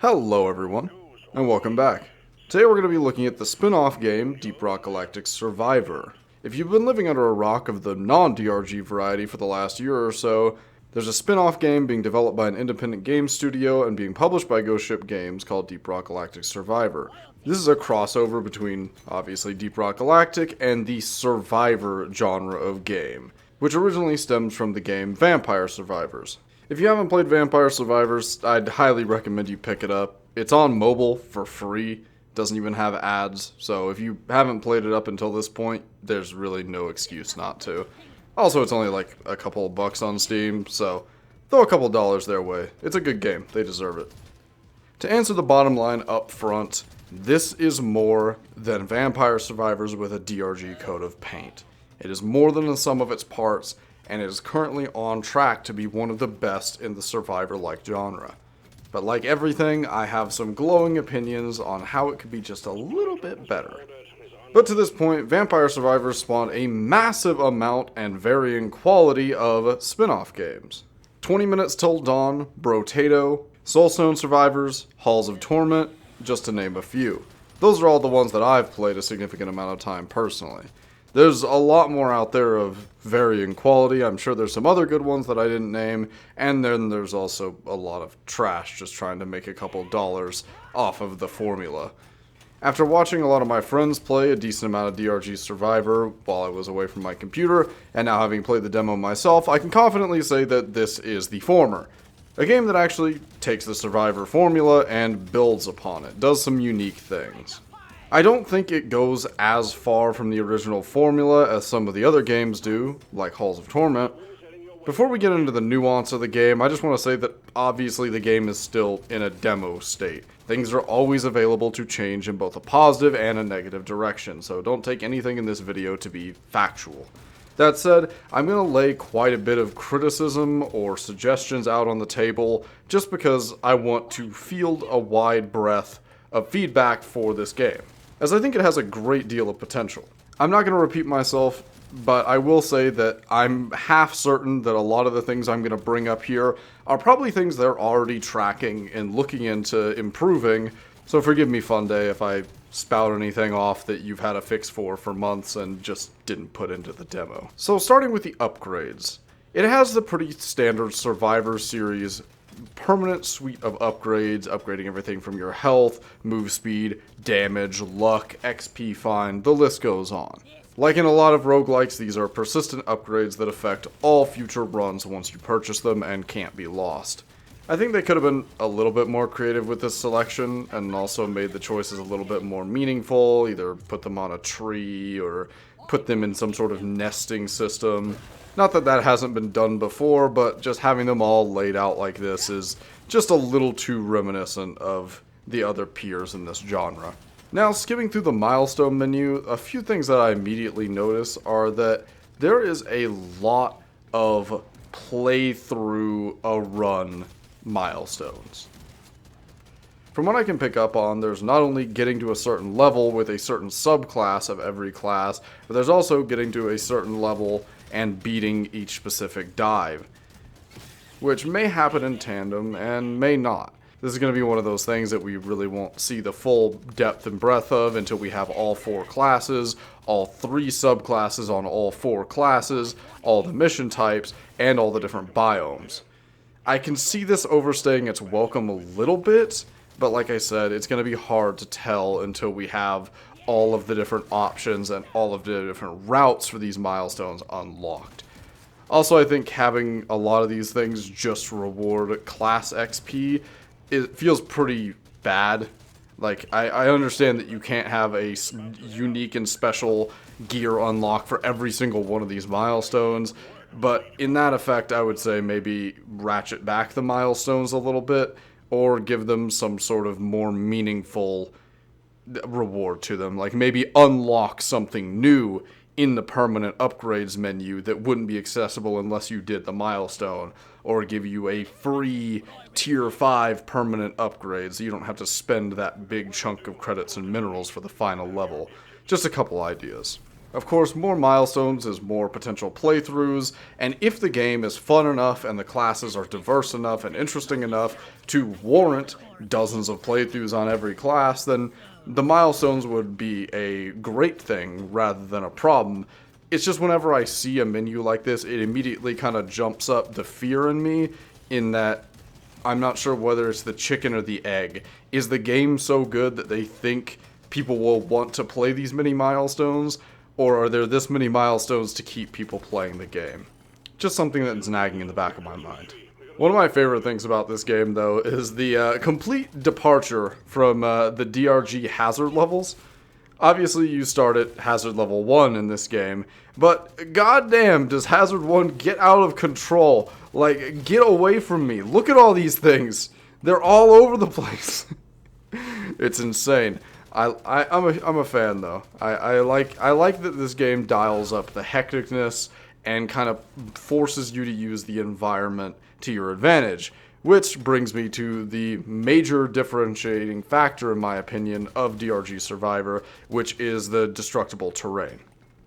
Hello everyone, and welcome back. Today we're going to be looking at the spin-off game, Deep Rock Galactic Survivor. If you've been living under a rock of the non-DRG variety for the last year or so, there's a spin-off game being developed by an independent game studio and being published by Ghost Ship Games called Deep Rock Galactic Survivor. This is a crossover between, obviously, Deep Rock Galactic and the Survivor genre of game, which originally stems from the game Vampire Survivors. If you haven't played Vampire Survivors, I'd highly recommend you pick it up. It's on mobile for free, doesn't even have ads, so if you haven't played it up until this point, there's really no excuse not to. Also, it's only like a couple of bucks on Steam, so throw a couple dollars their way. It's a good game, they deserve it. To answer the bottom line up front, this is more than Vampire Survivors with a DRG coat of paint. It is more than the sum of its parts, and it is currently on track to be one of the best in the Survivor-like genre. But like everything, I have some glowing opinions on how it could be just a little bit better. But to this point, Vampire Survivors spawned a massive amount and varying quality of spin-off games. 20 Minutes Till Dawn, Brotato, Soulstone Survivors, Halls of Torment, just to name a few. Those are all the ones that I've played a significant amount of time personally. There's a lot more out there of varying quality. I'm sure there's some other good ones that I didn't name, and then there's also a lot of trash just trying to make a couple dollars off of the formula. After watching a lot of my friends play a decent amount of DRG Survivor while I was away from my computer, and now having played the demo myself, I can confidently say that this is the former. A game that actually takes the Survivor formula and builds upon it, does some unique things. I don't think it goes as far from the original formula as some of the other games do, like Halls of Torment. Before we get into the nuance of the game, I just want to say that obviously the game is still in a demo state. Things are always available to change in both a positive and a negative direction, so don't take anything in this video to be factual. That said, I'm going to lay quite a bit of criticism or suggestions out on the table just because I want to field a wide breadth of feedback for this game, as I think it has a great deal of potential. I'm not going to repeat myself, but I will say that I'm half certain that a lot of the things I'm going to bring up here are probably things they're already tracking and looking into improving, so forgive me, Fun Day, if I spout anything off that you've had a fix for months and just didn't put into the demo. So starting with the upgrades. It has the pretty standard Survivor series permanent suite of upgrades, upgrading everything from your health, move speed, damage, luck, XP find, the list goes on. Like in a lot of roguelikes, these are persistent upgrades that affect all future runs once you purchase them and can't be lost. I think they could have been a little bit more creative with this selection and also made the choices a little bit more meaningful, either put them on a tree or put them in some sort of nesting system. Not that that hasn't been done before, but just having them all laid out like this is just a little too reminiscent of the other peers in this genre. Now, skipping through the milestone menu, a few things that I immediately notice are that there is a lot of play through a run milestones. From what I can pick up on, there's not only getting to a certain level with a certain subclass of every class, but there's also getting to a certain level and beating each specific dive, which may happen in tandem and may not. This is going to be one of those things that we really won't see the full depth and breadth of until we have all 4 classes, all 3 subclasses on all 4 classes, all the mission types, and all the different biomes. I can see this overstaying its welcome a little bit, but like I said, it's going to be hard to tell until we have all of the different options and all of the different routes for these milestones unlocked. Also, I think having a lot of these things just reward class XP, it feels pretty bad. Like, I understand that you can't have a unique and special gear unlock for every single one of these milestones, but in that effect, I would say maybe ratchet back the milestones a little bit, or give them some sort of more meaningful reward to them. Like maybe unlock something new in the permanent upgrades menu that wouldn't be accessible unless you did the milestone, or give you a free tier 5 permanent upgrade so you don't have to spend that big chunk of credits and minerals for the final level. Just a couple ideas. Of course, more milestones is more potential playthroughs, and if the game is fun enough and the classes are diverse enough and interesting enough to warrant dozens of playthroughs on every class, then the milestones would be a great thing rather than a problem. It's just whenever I see a menu like this, it immediately kind of jumps up the fear in me, in that I'm not sure whether it's the chicken or the egg. Is the game so good that they think people will want to play these mini milestones? Or are there this many milestones to keep people playing the game? Just something that's nagging in the back of my mind. One of my favorite things about this game, though, is the complete departure from the DRG hazard levels. Obviously, you start at hazard level 1 in this game, but goddamn, does hazard 1 get out of control. Like, get away from me. Look at all these things. They're all over the place. It's insane. I'm a fan though. I like that this game dials up the hecticness and kind of forces you to use the environment to your advantage, which brings me to the major differentiating factor, in my opinion, of DRG Survivor, which is the destructible terrain.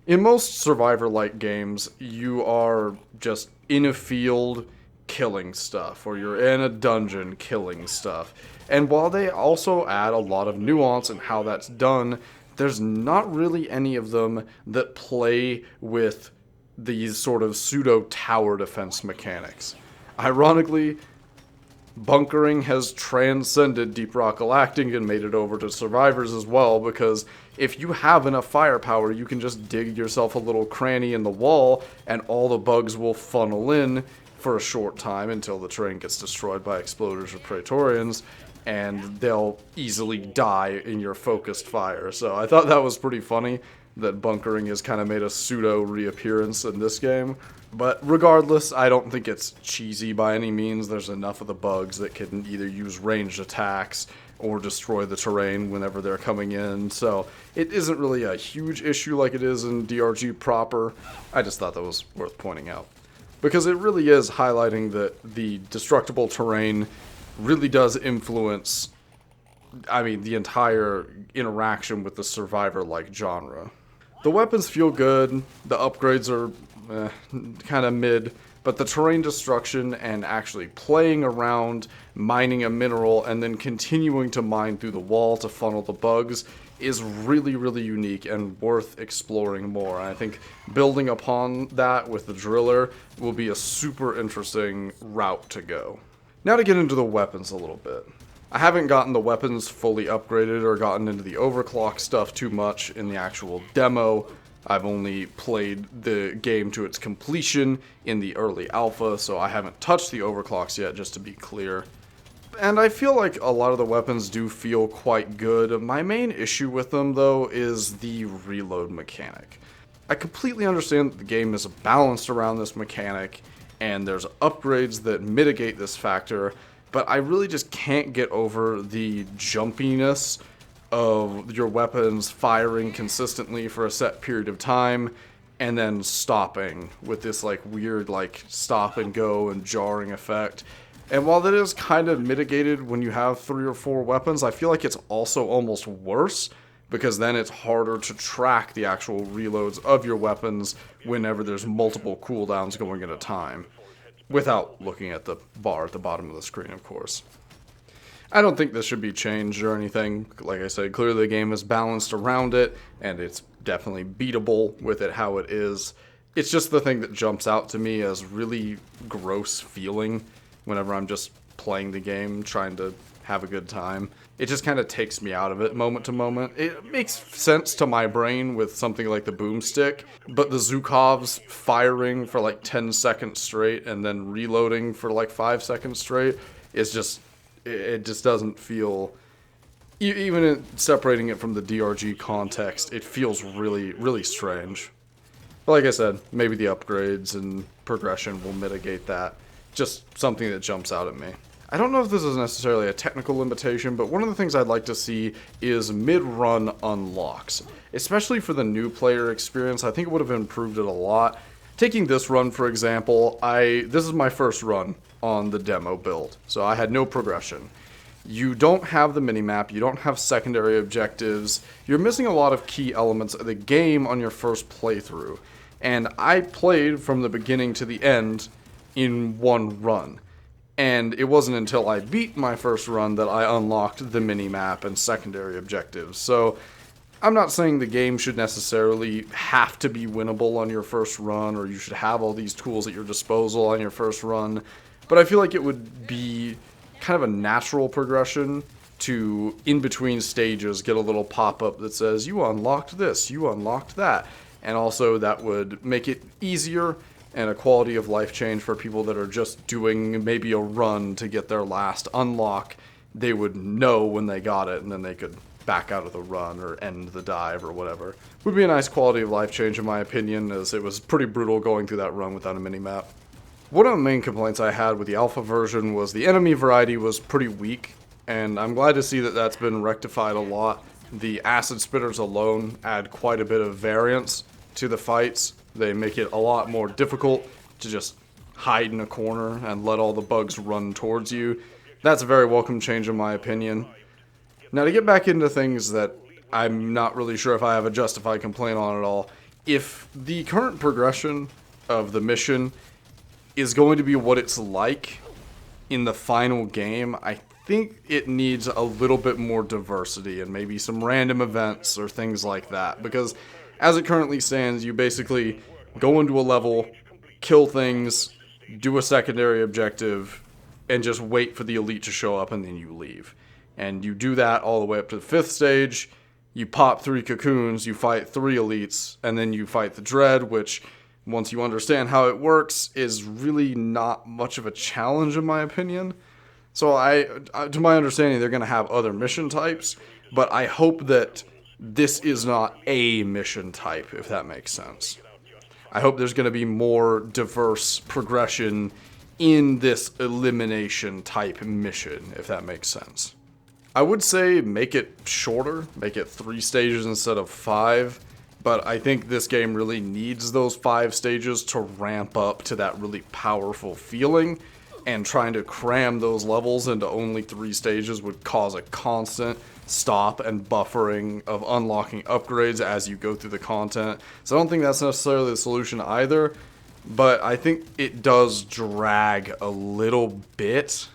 In most Survivor-like games, you are just in a field killing stuff, or you're in a dungeon killing stuff. And while they also add a lot of nuance in how that's done, there's not really any of them that play with these sort of pseudo tower defense mechanics. Ironically, bunkering has transcended Deep Rock Galactic and made it over to Survivors as well, because if you have enough firepower, you can just dig yourself a little cranny in the wall and all the bugs will funnel in for a short time until the terrain gets destroyed by exploders or Praetorians, and they'll easily die in your focused fire. So I thought that was pretty funny that bunkering has kind of made a pseudo reappearance in this game. But regardless, I don't think it's cheesy by any means. There's enough of the bugs that can either use ranged attacks or destroy the terrain whenever they're coming in. So it isn't really a huge issue like it is in DRG proper. I just thought that was worth pointing out, because it really is highlighting that the destructible terrain really does influence, the entire interaction with the Survivor-like genre. The weapons feel good, the upgrades are kind of mid, but the terrain destruction and actually playing around, mining a mineral, and then continuing to mine through the wall to funnel the bugs is really, really unique and worth exploring more. I think building upon that with the driller will be a super interesting route to go. Now to get into the weapons a little bit. I haven't gotten the weapons fully upgraded or gotten into the overclock stuff too much in the actual demo. I've only played the game to its completion in the early alpha, so I haven't touched the overclocks yet, just to be clear. And I feel like a lot of the weapons do feel quite good. My main issue with them, though, is the reload mechanic. I completely understand that the game is balanced around this mechanic, and there's upgrades that mitigate this factor, but I really just can't get over the jumpiness of your weapons firing consistently for a set period of time and then stopping with this weird stop and go and jarring effect. And while that is kind of mitigated when you have 3 or 4 weapons, I feel like it's also almost worse, because then it's harder to track the actual reloads of your weapons whenever there's multiple cooldowns going at a time, without looking at the bar at the bottom of the screen, of course. I don't think this should be changed or anything. Like I said, clearly the game is balanced around it, and it's definitely beatable with it how it is. It's just the thing that jumps out to me as really gross feeling whenever I'm just playing the game, trying to have a good time. It just kind of takes me out of it moment to moment. It makes sense to my brain with something like the boomstick, but the Zhukov's firing for 10 seconds straight and then reloading for 5 seconds straight is just, it just doesn't feel, even in separating it from the DRG context, it feels really, really strange. But like I said, maybe the upgrades and progression will mitigate that. Just something that jumps out at me. I don't know if this is necessarily a technical limitation, but one of the things I'd like to see is mid-run unlocks. Especially for the new player experience, I think it would have improved it a lot. Taking this run, for example, this is my first run on the demo build, so I had no progression. You don't have the minimap, you don't have secondary objectives, you're missing a lot of key elements of the game on your first playthrough. And I played from the beginning to the end in one run. And it wasn't until I beat my first run that I unlocked the minimap and secondary objectives. So I'm not saying the game should necessarily have to be winnable on your first run, or you should have all these tools at your disposal on your first run, but I feel like it would be kind of a natural progression to, in between stages, get a little pop-up that says, you unlocked this, you unlocked that. And also that would make it easier and a quality of life change for people that are just doing maybe a run to get their last unlock. They would know when they got it, and then they could back out of the run or end the dive or whatever. Would be a nice quality of life change in my opinion, as it was pretty brutal going through that run without a minimap. One of the main complaints I had with the alpha version was the enemy variety was pretty weak, and I'm glad to see that that's been rectified a lot. The acid spitters alone add quite a bit of variance to the fights. They make it a lot more difficult to just hide in a corner and let all the bugs run towards you. That's a very welcome change in my opinion. Now, to get back into things that I'm not really sure if I have a justified complaint on at all, if the current progression of the mission is going to be what it's like in the final game, I think it needs a little bit more diversity and maybe some random events or things like that, because as it currently stands, you basically go into a level, kill things, do a secondary objective, and just wait for the elite to show up, and then you leave. And you do that all the way up to the 5th stage, you pop 3 cocoons, you fight 3 elites, and then you fight the Dread, which, once you understand how it works, is really not much of a challenge in my opinion. So to my understanding, they're going to have other mission types, but I hope that this is not a mission type, if that makes sense. I hope there's going to be more diverse progression in this elimination type mission, if that makes sense. I would say make it shorter, make it 3 stages instead of 5, but I think this game really needs those 5 stages to ramp up to that really powerful feeling, and trying to cram those levels into only 3 stages would cause a constant stop and buffering of unlocking upgrades as you go through the content. So I don't think that's necessarily the solution either, but I think it does drag a little bit,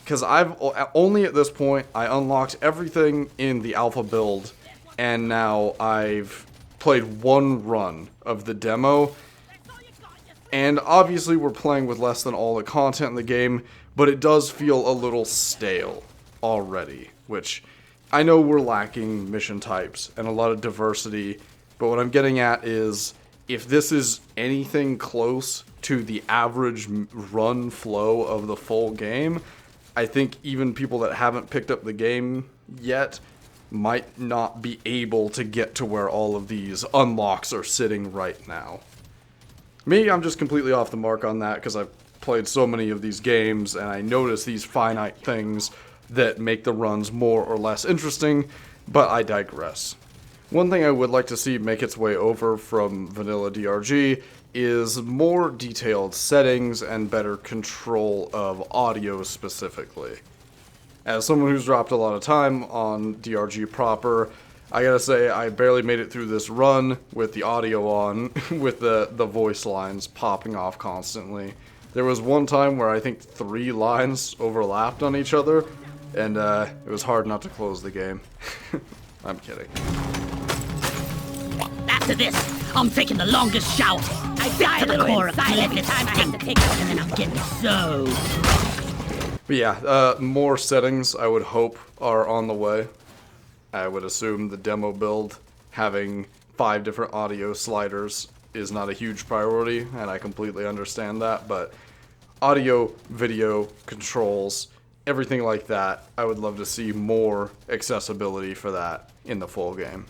because I've only at this point I unlocked everything in the alpha build, and now I've played 1 run of the demo, and obviously we're playing with less than all the content in the game, but it does feel a little stale already, which I know we're lacking mission types and a lot of diversity, but what I'm getting at is, if this is anything close to the average run flow of the full game, I think even people that haven't picked up the game yet might not be able to get to where all of these unlocks are sitting right now. Me, I'm just completely off the mark on that because I've played so many of these games and I notice these finite things that make the runs more or less interesting, but I digress. One thing I would like to see make its way over from vanilla DRG is more detailed settings and better control of audio specifically. As someone who's dropped a lot of time on DRG proper, I gotta say I barely made it through this run with the audio on, with the voice lines popping off constantly. There was one time where I think 3 lines overlapped on each other, and it was hard not to close the game. I'm kidding. After this, I'm taking the longest shower. I die to the core of every time I have to take out, and then I'm getting so... But yeah, more settings I would hope are on the way. I would assume the demo build having 5 different audio sliders is not a huge priority, and I completely understand that, but audio, video, controls, everything like that, I would love to see more accessibility for that in the full game.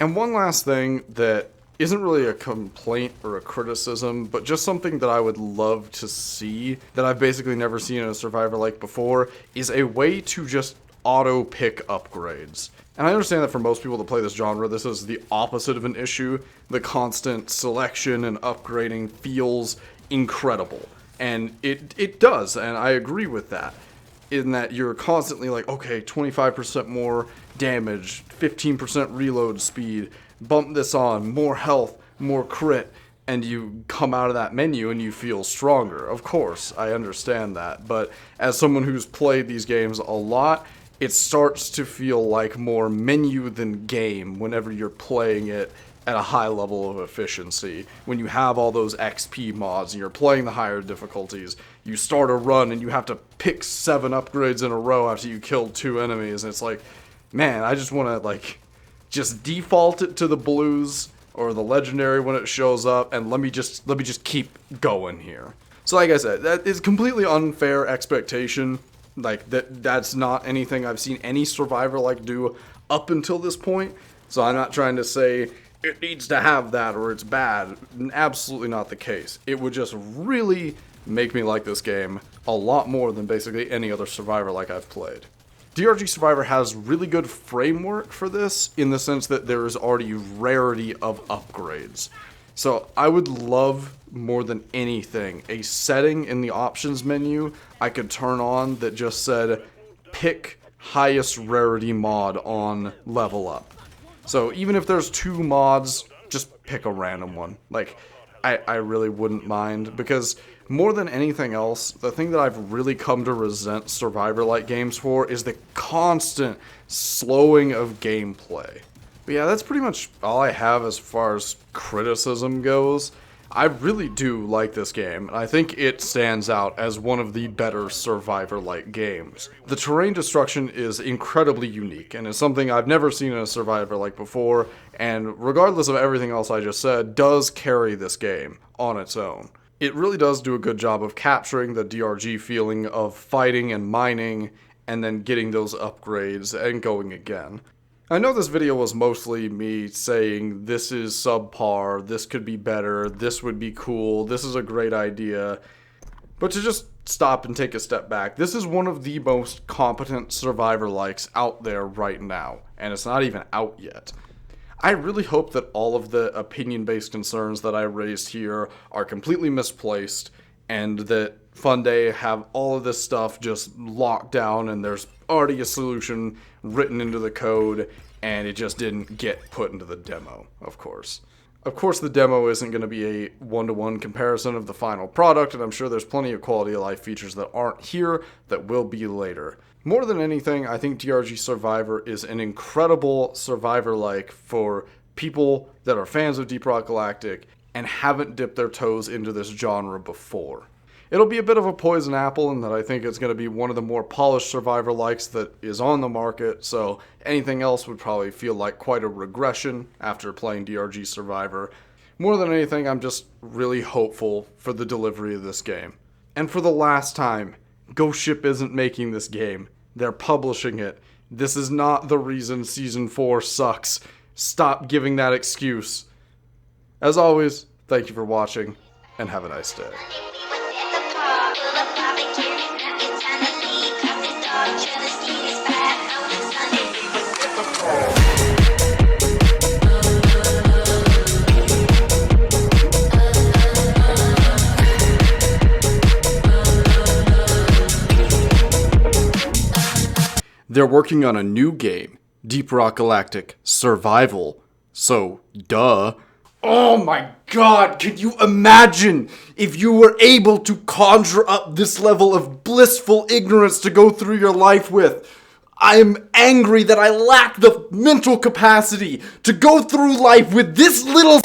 And one last thing that isn't really a complaint or a criticism, but just something that I would love to see that I've basically never seen in a Survivor like before, is a way to just auto-pick upgrades. And I understand that for most people that play this genre, this is the opposite of an issue. The constant selection and upgrading feels incredible. And it does, and I agree with that. in that you're constantly like, okay, 25% more damage, 15% reload speed, bump this on, more health, more crit, and you come out of that menu and you feel stronger. Of course, I understand that, but as someone who's played these games a lot, it starts to feel like more menu than game whenever you're playing it at a high level of efficiency. When you have all those XP mods and you're playing the higher difficulties, you start a run and you have to pick 7 upgrades in a row after you killed 2 enemies, and it's like, man, I just want to like just default it to the blues or the legendary when it shows up, and let me just keep going here. So like I said, that is completely unfair expectation. Like that's not anything I've seen any survivor like do up until this point. So I'm not trying to say it needs to have that or it's bad. Absolutely not the case. It would just really make me like this game a lot more than basically any other survivor like I've played. DRG Survivor has really good framework for this in the sense that there is already rarity of upgrades. So I would love more than anything a setting in the options menu I could turn on that just said pick highest rarity mod on level up. So even if there's 2 mods, just pick a random one. Like, I really wouldn't mind, because more than anything else, the thing that I've really come to resent Survivor-like games for is the constant slowing of gameplay. But yeah, that's pretty much all I have as far as criticism goes. I really do like this game, and I think it stands out as one of the better Survivor-like games. The terrain destruction is incredibly unique, and is something I've never seen in a Survivor-like before, and regardless of everything else I just said, does carry this game on its own. It really does do a good job of capturing the DRG feeling of fighting and mining, and then getting those upgrades and going again. I know this video was mostly me saying this is subpar, this could be better, this would be cool, this is a great idea, but to just stop and take a step back, this is one of the most competent Survivor-likes out there right now, and it's not even out yet. I really hope that all of the opinion-based concerns that I raised here are completely misplaced, and that Funday have all of this stuff just locked down and there's already a solution written into the code, and it just didn't get put into the demo, of course. Of course, the demo isn't going to be a one-to-one comparison of the final product, and I'm sure there's plenty of quality of life features that aren't here that will be later. More than anything, I think DRG Survivor is an incredible Survivor-like for people that are fans of Deep Rock Galactic and haven't dipped their toes into this genre before. It'll be a bit of a poison apple in that I think it's going to be one of the more polished Survivor-likes that is on the market, so anything else would probably feel like quite a regression after playing DRG Survivor. More than anything, I'm just really hopeful for the delivery of this game. And for the last time, Ghost Ship isn't making this game. They're publishing it. This is not the reason Season 4 sucks. Stop giving that excuse. As always, thank you for watching, and have a nice day. They're working on a new game, Deep Rock Galactic Survival. So, duh. Oh my god, could you imagine if you were able to conjure up this level of blissful ignorance to go through your life with? I am angry that I lack the mental capacity to go through life with this little